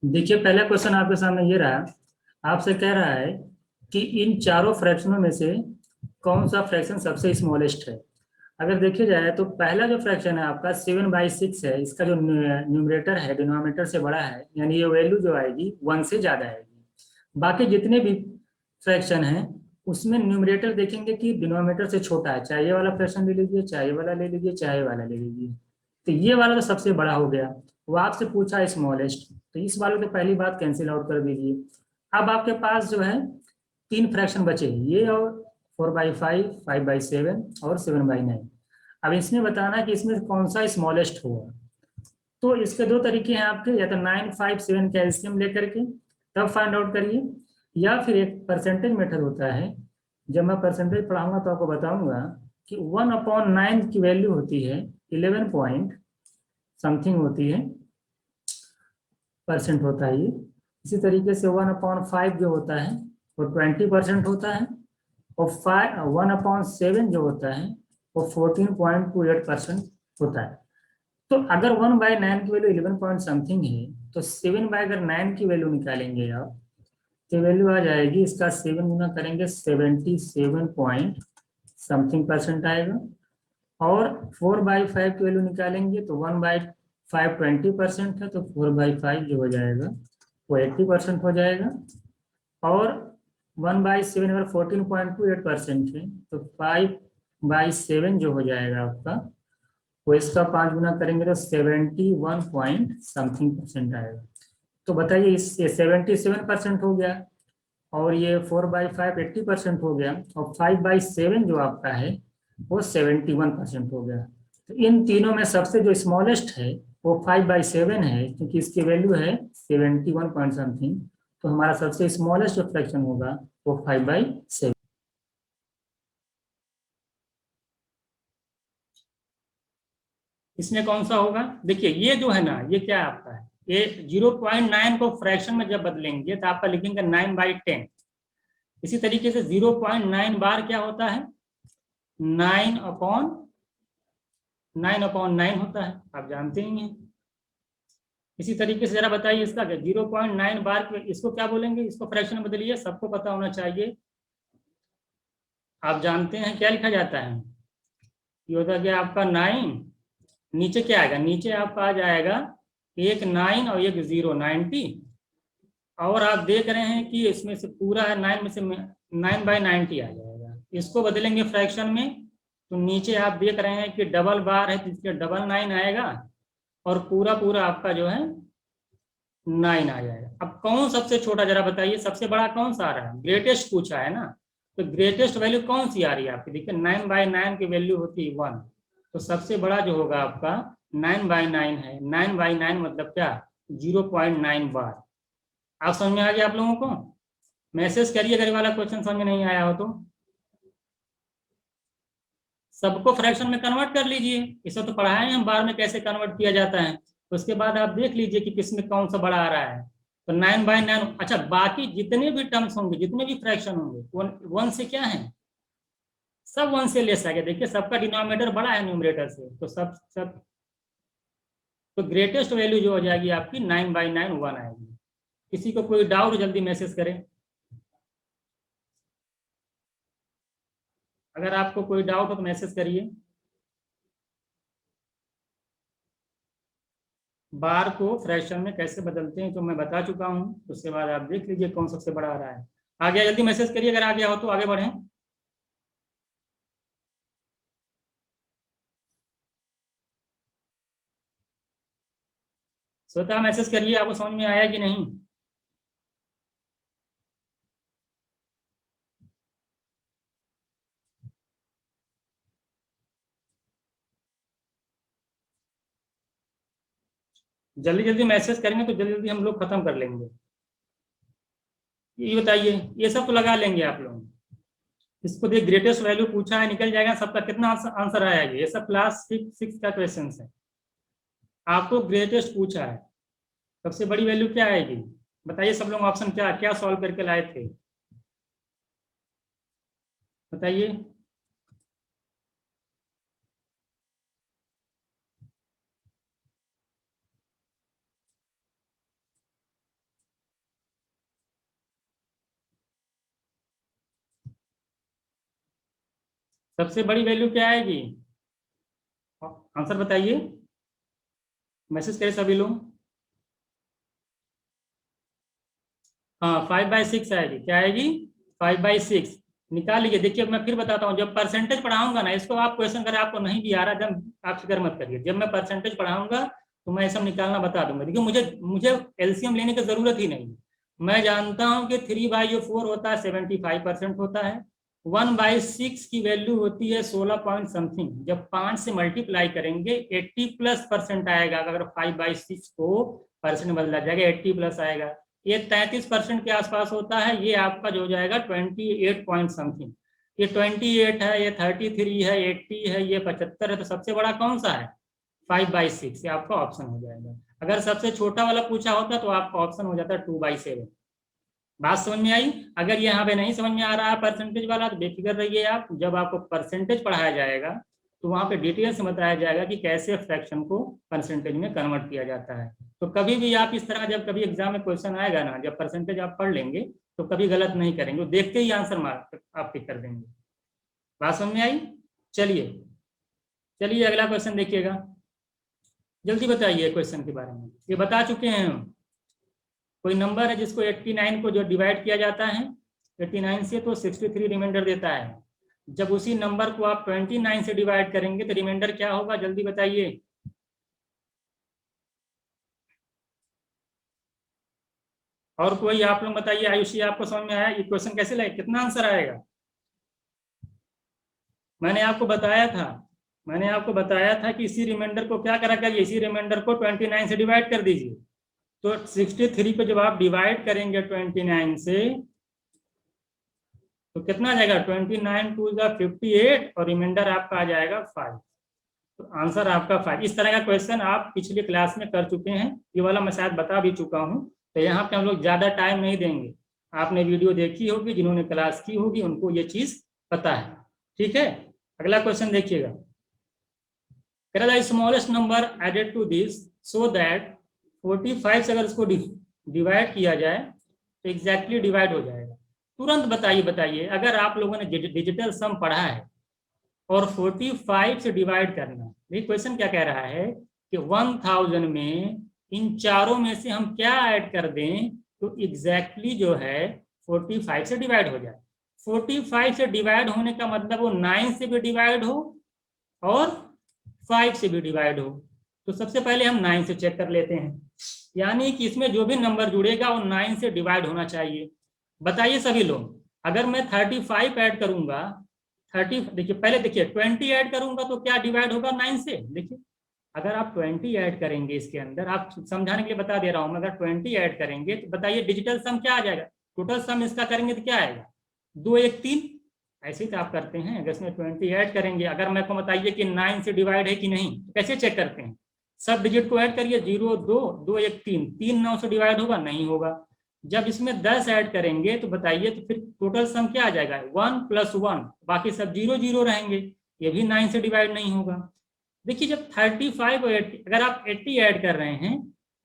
देखिए, पहला क्वेश्चन आपके सामने ये रहा। आपसे कह रहा है कि इन चारों फ्रैक्शनों में से कौन सा फ्रैक्शन सबसे स्मॉलेस्ट है। अगर देखिए जाए तो पहला जो फ्रैक्शन है आपका 7/6 है, इसका जो न्यूमरेटर है डिनोमिनेटर से बड़ा है, यानी ये वैल्यू जो आएगी 1 से ज़्यादा आएगी। बाकी जितने भी फ्रैक्शन हैं उसमें न्यूमरेटर देखेंगे कि डिनोमिनेटर से छोटा है, चाहे ये वाला फ्रैक्शन ले लीजिए, चाहे ये वाला ले लीजिए, चाहे ये वाला ले लीजिए। तो ये वाला तो सबसे बड़ा हो गया। वो आपसे पूछा स्मॉलेस्ट, तो इस वाले तो पहली बात कैंसिल आउट कर दीजिए। अब आपके पास जो है तीन फ्रैक्शन बचे, ये और 4/5, 5/7 और 7/9। अब इसमें बताना है कि इसमें कौन सा स्मॉलेस्ट होगा। तो इसके दो तरीके हैं आपके, या तो 9, 5, 7 का एलसीएम लेकर के तब फाइंड आउट करिए, या फिर एक परसेंटेज मेथड होता है। जब मैं परसेंटेज पढ़ाऊंगा तो आपको बताऊंगा कि 1/9 की वैल्यू होती है 11 पॉइंट समथिंग होती है, परसेंट होता है ये। इसी तरीके से 1/5 जो होता है वो 20% होता है, और 1/7 जो होता है वो 14.28% होता है। तो अगर 1/9 की वैल्यू 11 पॉइंट समथिंग है, तो 7/9 की वैल्यू निकालेंगे आप, तो वैल्यू आ जाएगी, इसका 7 गुना करेंगे 77 पॉइंट समथिंग परसेंट आएगा। और 4/5 की वैल्यू निकालेंगे तो 1/5 20% है, तो 4/5 जो हो जाएगा वो 80% हो जाएगा। और 1/7 अगर 14.28% है, तो 5/7 जो हो जाएगा आपका, वो इसका 5 गुना करेंगे तो 71 पॉइंट समथिंग परसेंट आएगा। तो बताइए, इससे 77% हो गया, और ये 4/5 80% हो गया, और 5/7 जो आपका है वो 71% हो गया। तो इन तीनों में सबसे जो स्मॉलेस्ट है वो 5/7 है, क्योंकि इसकी वैल्यू है 71 पॉइंट समथिंग। तो हमारा सबसे स्मॉलेस्ट जो फ्रैक्शन होगा वो 5/7। इसमें कौन सा होगा? देखिए, ये जो है ना, ये क्या है आपका है, ये 0.9 को फ्रैक्शन में जब बदलेंगे तो आपका लिखेंगे 9/10। इसी तरीके से 0.9 बार क्या होता है, 9/9 होता है, आप जानते ही हैं। इसी तरीके से जरा बताइए इसका क्या, 0.9 बार इसको क्या बोलेंगे, इसको फ्रैक्शन में बदलिए, सबको पता होना चाहिए। आप जानते हैं क्या लिखा जाता है, ये होता है कि आपका 9, नीचे क्या आएगा, नीचे आपका आ जाएगा एक 9 और एक 0, 90। और आप देख रहे हैं कि इसमें से पूरा है 9 में से 9/90 आ जाएगा। इसको बदलेंगे फ्रैक्शन में, तो नीचे आप देख रहे हैं कि डबल बार है, तो इसके डबल 9 आएगा, और पूरा पूरा आपका जो है 9 आ जाएगा। अब कौन सबसे छोटा, जरा बताइए, सबसे बड़ा कौन सा आ रहा है, ग्रेटेस्ट पूछा है ना। तो ग्रेटेस्ट वैल्यू कौन सी आ रही है आपकी, देखिए 9/9 की वैल्यू होती है 1। तो सबसे बड़ा जो होगा आपका 9/9 है। 9/9 मतलब क्या, 0.9 बार। आप समझ में आ गया आप लोगों को? मैसेज करिए अगर ये वाला क्वेश्चन समझ में नहीं आया हो तो। सबको फ्रैक्शन में कन्वर्ट कर लीजिए, इसे तो पढ़ाए हैं हम बार में कैसे कन्वर्ट किया जाता है। तो उसके बाद आप देख लीजिए कि किसमें कौन सा बड़ा आ रहा है। तो 9/9, अच्छा बाकी जितने भी टर्म्स होंगे, जितने भी फ्रैक्शन होंगे, वन से क्या है, सब वन से लेस आ गया। देखिए सबका डिनोमिनेटर बड़ा है न्यूमरेटर से, तो सब सब तो ग्रेटेस्ट वैल्यू जो हो जाएगी आपकी 9/9 1 आएगी। किसी को कोई डाउट जल्दी मैसेज करें, अगर आपको कोई डाउट हो तो मैसेज करिए। बार को फ्रैक्शन में कैसे बदलते हैं तो मैं बता चुका हूँ, उसके बाद आप देख लीजिए कौन सबसे बड़ा आ रहा है। आ गया, जल्दी मैसेज करिए अगर आ गया हो तो आगे बढ़ें। स्वतः मैसेज करिए, आपको समझ में आया कि नहीं। जल्दी जल्दी मैसेज करेंगे तो जल्दी जल्दी हम लोग खत्म कर लेंगे। ये बताइए, ये सब तो लगा लेंगे आप लोग। इसको देख, ग्रेटेस्ट वैल्यू पूछा है, निकल जाएगा सबका, कितना आंसर आएगा। ये सब क्लास 6 का क्वेश्चन है। आपको ग्रेटेस्ट पूछा है, सबसे बड़ी वैल्यू क्या आएगी, बताइए सब लोग, ऑप्शन क्या क्या सॉल्व करके लाए थे, बताइए। सबसे बड़ी वैल्यू क्या आएगी? आंसर बताइए, मैसेज करें सभी लोग। हाँ 5/6 आएगी। क्या आएगी? 5/6 निकाल लीजिए। देखिए मैं फिर बताता हूँ, जब परसेंटेज पढ़ाऊंगा ना, इसको आप क्वेश्चन करें आपको नहीं भी आ रहा, जब आप फिक्र मत करिए, जब मैं परसेंटेज पढ़ाऊंगा तो मैं सब निकालना बता दूंगा। देखिए मुझे मुझे एलसीएम लेने की जरूरत ही नहीं। मैं जानता हूँ कि 3/4 होता है 75% होता है। 1/6 की वैल्यू होती है 16 पॉइंट समथिंग। जब 5 से मल्टीप्लाई करेंगे 80+ % आएगा। अगर 5/6 को परसेंट बदला जाएगा 80+ आएगा। ये 33% के आसपास होता है। ये आपका जो हो जाएगा 28 पॉइंट समथिंग। ये 28 है, ये 33 है, 80 है, ये 75 है। तो सबसे बड़ा कौन सा है? 5/6। ये आपका ऑप्शन हो जाएगा। अगर सबसे छोटा वाला पूछा होता तो आपका ऑप्शन हो जाता 2/7। बात समझ में आई? अगर यहाँ पे नहीं समझ में आ रहा है परसेंटेज वाला तो बेफिक्र रहिए आप। जब आपको परसेंटेज पढ़ाया जाएगा तो वहाँ पे डिटेल से बताया जाएगा कि कैसे फ्रैक्शन को परसेंटेज में कन्वर्ट किया जाता है। तो कभी भी आप इस तरह, जब कभी एग्जाम में क्वेश्चन आएगा ना, जब परसेंटेज आप पढ़ लेंगे तो कभी गलत नहीं करेंगे, देखते ही आंसर मार्क आप टिक कर देंगे। बात समझ में आई? चलिए चलिए अगला क्वेश्चन देखिएगा। जल्दी बताइए क्वेश्चन के बारे में। ये बता चुके हैं हम। कोई नंबर है जिसको 89 को जो डिवाइड किया जाता है 89 से तो 63 रिमाइंडर देता है। जब उसी नंबर को आप 29 से डिवाइड करेंगे तो रिमाइंडर क्या होगा? जल्दी बताइए। और कोई आप लोग बताइए। आयुषी आपको समझ में आया ये क्वेश्चन कैसे लगे? कितना आंसर आएगा? मैंने आपको बताया था, मैंने आपको बताया था कि इसी रिमाइंडर को क्या करा करिए, इसी रिमाइंडर को 29 से डिवाइड कर दीजिए। तो 63 को जब आप डिवाइड करेंगे 29 से तो कितना आ जाएगा? 29 2 58 और रिमाइंडर आपका आ जाएगा 5। तो आंसर आपका 5। इस तरह का क्वेश्चन आप पिछली क्लास में कर चुके हैं। ये वाला मैं शायद बता भी चुका हूँ। तो यहाँ पे हम लोग ज्यादा टाइम नहीं देंगे। आपने वीडियो देखी होगी, जिन्होंने क्लास की होगी उनको ये चीज पता है। ठीक है, अगला क्वेश्चन देखिएगा। कह रहा smallest number added to this so that 45 से अगर इसको डिवाइड किया जाए तो एग्जैक्टली डिवाइड हो जाएगा। तुरंत बताइए बताइए, अगर आप लोगों ने डिजिटल सम पढ़ा है और 45 से डिवाइड करना, ये क्वेश्चन क्या कह रहा है कि 1000 में इन चारों में से हम क्या ऐड कर दें तो एग्जैक्टली जो है 45 से डिवाइड हो जाए। 45 से डिवाइड होने का मतलब वो 9 से भी डिवाइड हो और 5 से भी डिवाइड हो। तो सबसे पहले हम 9 से चेक कर लेते हैं, यानी कि इसमें जो भी नंबर जुड़ेगा वो 9 से डिवाइड होना चाहिए। बताइए सभी लोग, अगर मैं 35 ऐड करूंगा 30, देखिए पहले देखिए 20 ऐड करूंगा तो क्या डिवाइड होगा 9 से? देखिए अगर आप 20 ऐड करेंगे इसके अंदर, आप समझाने के लिए बता दे रहा हूं मैं, अगर 20 ऐड करेंगे तो बताइए डिजिटल सम क्या आ जाएगा? टोटल सम इसका करेंगे तो क्या आएगा? 2 1 3। ऐसे ही तो आप करते हैं। अगर इसमें 20 ऐड करेंगे, अगर मेरे को बताइए कि 9 से डिवाइड है कि नहीं, तो कैसे चेक करते हैं? सब डिजिट को ऐड करिए, 0 2 2 1 3, 3 9 से डिवाइड होगा? नहीं होगा। जब इसमें 10 ऐड करेंगे तो बताइए तो फिर टोटल सम क्या आ जाएगा? 1 + 1, बाकी सब 0 0 रहेंगे, ये भी 9 से डिवाइड नहीं होगा। देखिए जब 35 और 80, अगर आप 80 ऐड कर रहे हैं,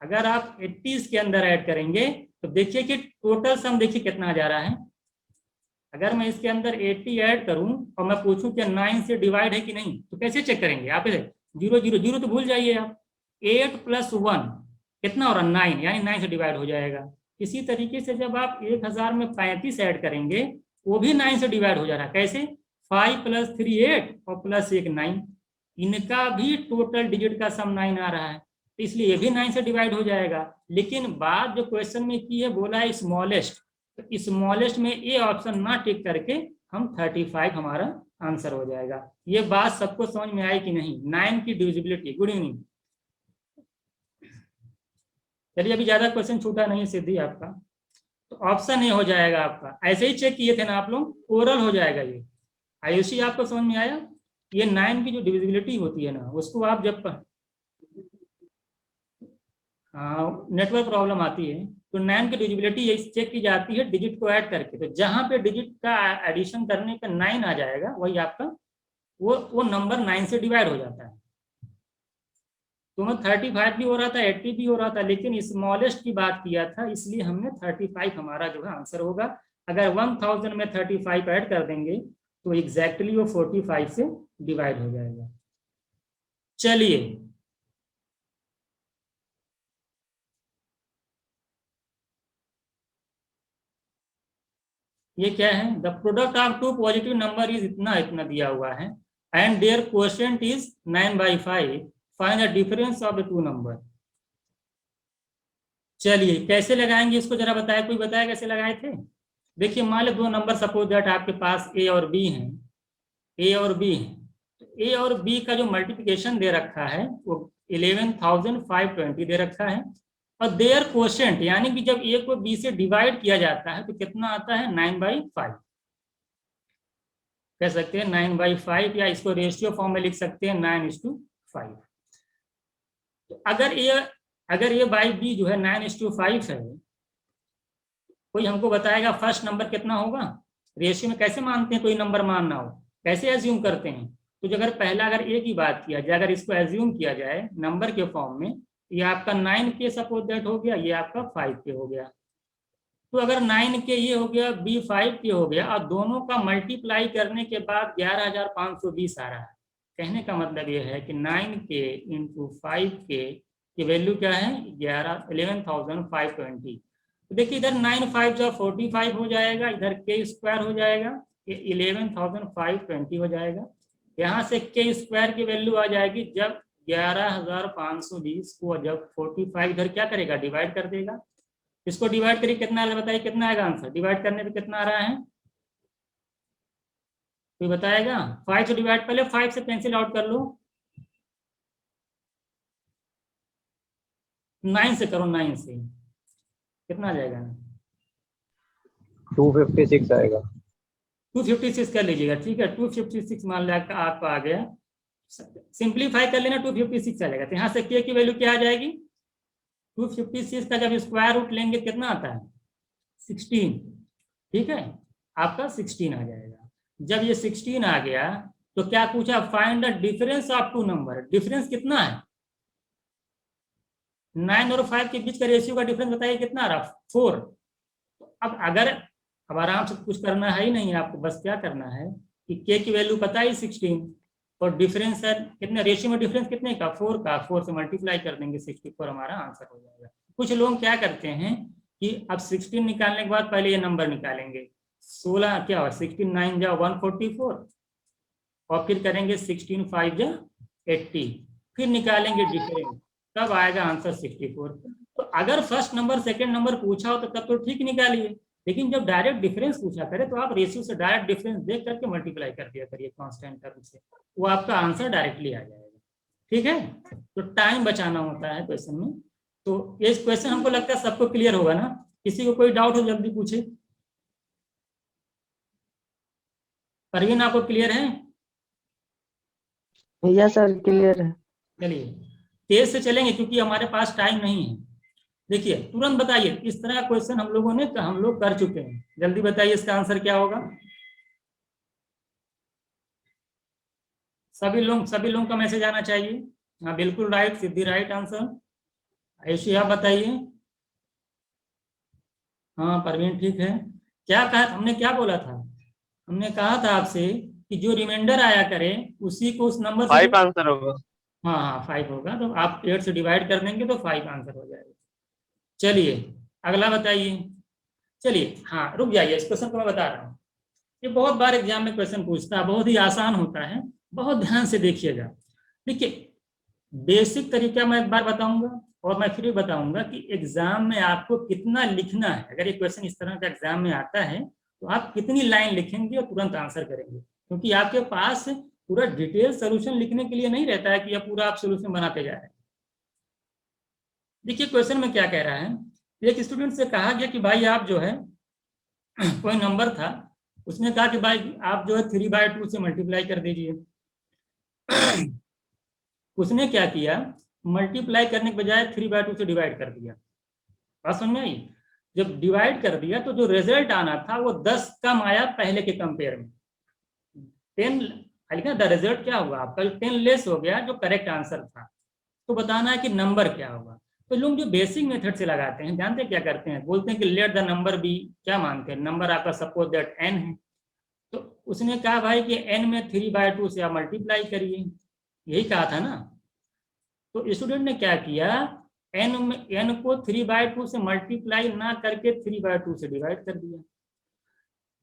अगर आप 80 इसके अंदर ऐड करेंगे तो देखिए कि टोटल सम देखिए कितना आ जा रहा है। अगर मैं इसके अंदर 80 ऐड करूं और मैं पूछूं कि 9 से डिवाइड है कि नहीं, तो कैसे चेक करेंगे आप? इसे 0 0 0 तो भूल जाइए आप। 8 + 1 कितना हो रहा? 9, यानी 9 से डिवाइड हो जाएगा। इसी तरीके से जब आप 1000 में 35 ऐड करेंगे, वो भी 9 से डिवाइड हो जा रहा है। कैसे? 5 + 3 8 और +1 9, इनका भी टोटल डिजिट का सम 9 आ रहा है, तो इसलिए ये भी 9 से डिवाइड हो जाएगा। लेकिन बात जो क्वेश्चन में की है, बोला है स्मॉलेस्ट, तो स्मॉलेस्ट में ए ऑप्शन ना टिक करके हम 35 हमारा आंसर हो जाएगा। ये बात सबको समझ में आई कि नहीं? 9 की डिविजिबिलिटी। Good evening. चलिए अभी ज्यादा क्वेश्चन छूटा नहीं है सिद्धि आपका, तो ऑप्शन ए हो जाएगा आपका। ऐसे ही चेक किए थे ना आप लोग, ओरल हो जाएगा ये। आयुषी आपको समझ में आया? ये 9 की जो डिविजिबिलिटी होती है ना, उसको आप जब नेटवर्क प्रॉब्लम आती है तो 9 की डिविजिबिलिटी ये चेक की जाती है डिजिट को ऐड करके। तो जहां पे डिजिट का एडिशन करने पे 9 आ जाएगा, वही आपका वो नंबर 9 से डिवाइड हो जाता है। तो मैं 35 भी हो रहा था, 80 भी हो रहा था, लेकिन स्मॉलेस्ट की बात किया था, इसलिए हमने 35 हमारा जो है आंसर होगा। अगर 1000 में 35 ऐड कर देंगे तो एग्जैक्टली वो 45 से डिवाइड हो जाएगा। चलिए ये क्या है, the product of two positive number is इतना इतना दिया हुआ है and their quotient is 9/5, find the difference of the two number. चलिए कैसे लगाएंगे इसको जरा बताया, कोई बताया कैसे लगाए थे। देखिए मान लो दो नंबर सपोज दैट आपके पास ए और बी हैं, ए और बी हैं, तो ए और बी का जो मल्टीप्लिकेशन दे रखा है वो 11,520 दे रखा है, और देयर क्वोशिएंट यानी कि जब ए को बी से डिवाइड किया जाता है तो कितना आता है 9/5, कह सकते हैं 9/5, या इसको रेशियो फॉर्म में लिख सकते हैं 9:5। तो अगर ए बाई बी जो है 9:5 है, कोई हमको बताएगा फर्स्ट नंबर कितना होगा। रेशियो में कैसे मानते हैं कोई नंबर मानना हो, कैसे एज्यूम करते हैं। तो अगर पहला अगर ए की बात किया जाए, अगर इसको एज्यूम किया जाए नंबर के फॉर्म में, ये आपका 9K सपोज दैट हो गया, ये आपका 5K हो गया। तो अगर 9K ये हो गया, बी 5K हो गया, और दोनों का मल्टीप्लाई करने के बाद 11,520 आ रहा है। कहने का मतलब ये है कि 9K इंटू 5K की वैल्यू क्या है 11,520। तो देखिए इधर 9×5 जो 45 हो जाएगा, इधर के स्क्वायर हो जाएगा, ये 11,520 हो जाएगा। यहाँ से के स्क्वायर की वैल्यू आ जाएगी जब 11,520 को जब 45 इधर क्या करेगा डिवाइड कर देगा। इसको डिवाइड करिए कितना आएगा, बताइए कितना आएगा आंसर डिवाइड करने पे कितना आ रहा है, कोई बताएगा। 5 से डिवाइड, पहले 5 से कैंसिल आउट कर लो, 9 से करो, 9 से कितना आ जाएगा 256 आएगा। 256 कर लीजिएगा, ठीक है 256 मान लिया आपका आ गया। सिंप्लीफाई कर लेना 256 आ जाएगा। तो यहाँ से के की वैल्यू क्या आ जाएगी 256 का जब स्क्वायर रूट लेंगे कितना आता है 16, ठीक है आपका 16 आ जाएगा। जब ये 16 आ गया तो क्या पूछा, find the difference of two number. Difference कितना है 9 और 5 के बीच का रेशियो का डिफरेंस बताइए कितना आ रहा 4। अब अब आराम से कुछ करना है ही नहीं आपको, बस क्या करना है कि के की वैल्यू पता ही 16 और डिफरेंस है कितने, रेशियो में डिफरेंस कितने का 4 का, 4 से मल्टीप्लाई कर देंगे 64 हमारा आंसर हो जाएगा। कुछ लोग क्या करते हैं कि अब 16 निकालने के बाद पहले ये नंबर निकालेंगे, 16 क्या हुआ 16 9 जा 144, और फिर करेंगे 16 5 जा 80, फिर निकालेंगे डिफरेंस, तब आएगा आंसर 64। तो अगर फर्स्ट नंबर सेकंड नंबर पूछा हो तो तब तो ठीक निकालिए, लेकिन जब डायरेक्ट डिफरेंस पूछा करे तो आप रेशियो से डायरेक्ट डिफरेंस देख करके मल्टीप्लाई कर दिया करिए कांस्टेंट टर्म से, वो आपका आंसर डायरेक्टली आ जाएगा। ठीक है, तो टाइम बचाना होता है क्वेश्चन में। तो ये क्वेश्चन हमको लगता है सबको क्लियर होगा ना, किसी को कोई डाउट हो जल्दी पूछे। परवीन आपको क्लियर है? यस सर क्लियर है। चलिए तेज से चलेंगे क्योंकि हमारे पास टाइम नहीं है। देखिए तुरंत बताइए, इस तरह का क्वेश्चन हम लोग कर चुके हैं, जल्दी बताइए इसका आंसर क्या होगा। सभी लोग का मैसेज आना चाहिए। हाँ बिल्कुल राइट, सिद्धि राइट आंसर। ऐशी आप बताइए। हाँ परवीन ठीक है। क्या कहा हमने, क्या बोला था, हमने कहा था आपसे कि जो रिमाइंडर आया करे उसी को उस नंबर से 5 आंसर होगा। हाँ हाँ 5 होगा, तो आप 8 से डिवाइड कर देंगे तो 5 आंसर हो जाएगा। चलिए अगला बताइए। चलिए हाँ रुक जाइए, इस क्वेश्चन को मैं बता रहा हूँ, ये बहुत बार एग्जाम में क्वेश्चन पूछता है, बहुत ही आसान होता है, बहुत ध्यान से देखिएगा। देखिए बेसिक तरीका मैं एक बार बताऊंगा और मैं फिर बताऊंगा कि एग्जाम में आपको कितना लिखना है। अगर ये क्वेश्चन इस तरह का एग्जाम में आता है तो आप कितनी लाइन लिखेंगे और तुरंत आंसर करेंगे, क्योंकि आपके पास पूरा डिटेल सोल्यूशन लिखने के लिए नहीं रहता है कि आप पूरा सोल्यूशन बनाते जा रहे हैं। देखिए क्वेश्चन में क्या कह रहा है, एक स्टूडेंट से कहा गया कि भाई आप जो है कोई नंबर था, उसने कहा कि भाई आप जो है 3/2 से मल्टीप्लाई कर दीजिए। उसने क्या किया, मल्टीप्लाई करने के बजाय 3/2 से डिवाइड कर दिया। बात समझ में आई? जब डिवाइड कर दिया तो जो रिजल्ट आना था वो 10 कम आया पहले के कंपेयर में, 10 द रिजल्ट क्या हुआ आपका 10 लेस हो गया जो करेक्ट आंसर था। तो बताना है कि नंबर क्या होगा। तो लोग जो बेसिक मेथड से लगाते हैं, जानते हैं क्या करते हैं, बोलते हैं कि लेट द नंबर बी, क्या मानते हैं नंबर आपका सपोज दैट n है, तो उसने कहा भाई कि n में 3/2 से आप मल्टीप्लाई करिए, यही कहा था ना। तो स्टूडेंट ने क्या किया, n को 3/2 से मल्टीप्लाई ना करके 3/2 से डिवाइड कर दिया।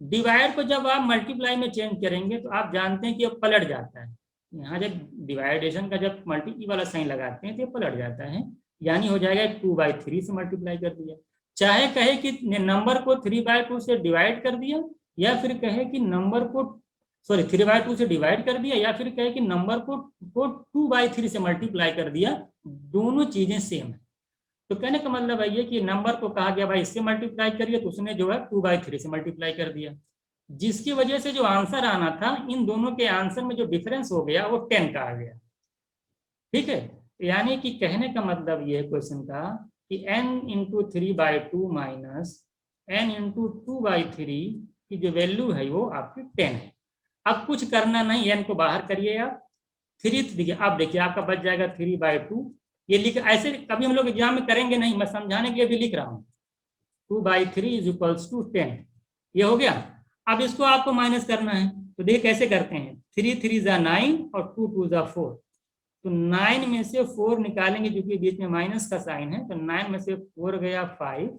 डिवाइड को जब आप मल्टीप्लाई में चेंज करेंगे तो आप जानते हैं कि अब पलट जाता है। यहाँ जब डिवाइडेशन का जब मल्टीप्लाई वाला साइन लगाते हैं तो ये पलट जाता है, यानी हो जाएगा 2/3 से मल्टीप्लाई कर दिया। चाहे कहे कि नंबर को 3/2 से डिवाइड कर दिया, या फिर कहे कि नंबर को 3/2 से डिवाइड कर दिया, या फिर कहे कि नंबर को 2/3 से मल्टीप्लाई कर दिया, दोनों चीजें सेम है। तो कहने का मतलब है ये कि नंबर को कहा गया भाई इससे मल्टीप्लाई करिए, तो उसने जो है 2/3 से मल्टीप्लाई कर दिया, जिसकी वजह से जो आंसर आना था, इन दोनों के आंसर में जो डिफरेंस हो गया वो 10 का आ गया। ठीक है, यानी कि कहने का मतलब ये है क्वेश्चन का कि n into 3/2 minus n into 2/3 की जो वैल्यू है वो आपकी 10 है। अब कुछ करना नहीं, n को बाहर करिए आप, 3 देखिए, अब देखिए आपका बच जाएगा 3/2। ये लिख, ऐसे कभी हम लोग एग्जाम में करेंगे नहीं, मैं समझाने के लिए भी लिख रहा हूँ। 2/3 इज इक्वल्स टू 10, ये हो गया। अब इसको आपको माइनस करना है, तो देखिए कैसे करते हैं, 3 3 जा 9 और 2 2 जा 4। तो 9 में से 4 निकालेंगे, क्योंकि बीच में माइनस का साइन है, तो 9 में से 4 गया 5,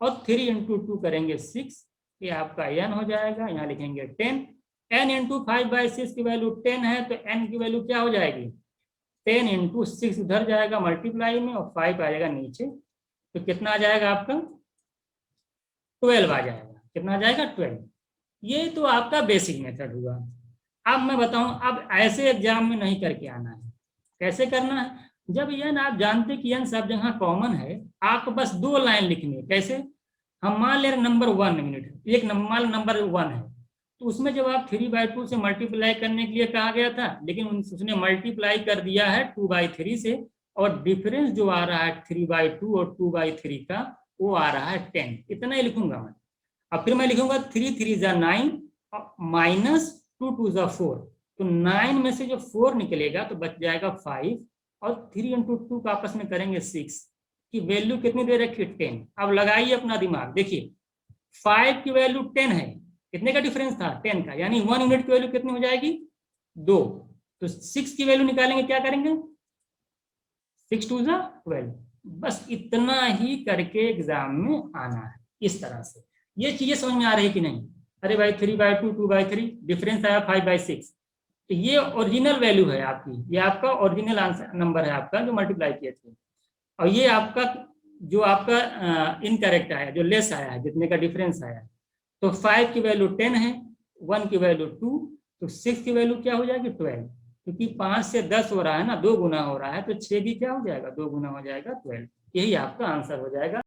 और 3 इंटू 2 करेंगे 6, ये आपका n हो जाएगा, यहाँ लिखेंगे 10। n इंटू 5/6 की वैल्यू 10 है, तो n की वैल्यू क्या हो जाएगी, 10 इंटू 6 उधर जाएगा मल्टीप्लाई में, और 5 आ जाएगा नीचे, तो कितना आ जाएगा आपका 12 आ जाएगा। कितना आ जाएगा 12। ये तो आपका बेसिक मेथड हुआ। अब मैं बताऊं, अब ऐसे एग्जाम में नहीं करके आना है। कैसे करना है, जब n आप जानते कि n सब जगह कॉमन है, आपको बस 2 लाइन लिखनी है। कैसे, हम मान ले रहे नंबर 1 मिनट, एक नंबर 1 है, तो उसमें जब आप 3/2 से मल्टीप्लाई करने के लिए कहा गया था, लेकिन उसने मल्टीप्लाई कर दिया है 2/3 से, और डिफरेंस जो आ रहा है 3/2 और 2/3 का, वो आ रहा है 10। इतना ही लिखूंगा मैं। अब फिर मैं लिखूंगा 3 3 जा 9 माइनस 2 2 जा 4। तो 9 में से जो 4 निकलेगा तो बच जाएगा 5, और 3 इंटू 2 का आपस में करेंगे 6 की वैल्यू कितनी दे रखी, 10। अब लगाइए अपना दिमाग, देखिए 5 की वैल्यू 10 है, कितने का डिफरेंस था, 10 का, यानी 1 यूनिट की वैल्यू कितनी हो जाएगी, 2। तो 6 की वैल्यू निकालेंगे, क्या करेंगे, 6 2 जा 12। बस इतना ही करके एग्जाम में आना है, इस तरह से। ये चीजें समझ में आ रही कि नहीं, अरे भाई 3/2 2/3 डिफरेंस आया 5/6, तो ये ओरिजिनल वैल्यू है आपकी, ये आपका ओरिजिनल आंसर नंबर है आपका जो मल्टीप्लाई किए थे, और ये आपका जो आपका इनकरेक्ट आया, जो लेस आया है, जितने का डिफरेंस आया है। तो 5 की वैल्यू 10 है, 1 की वैल्यू 2, तो 6 की वैल्यू क्या हो जाएगी 12, क्योंकि 5 से 10 हो रहा है ना, 2 गुना हो रहा है, तो 6 भी क्या हो जाएगा, 2 गुना हो जाएगा 12। यही आपका आंसर हो जाएगा।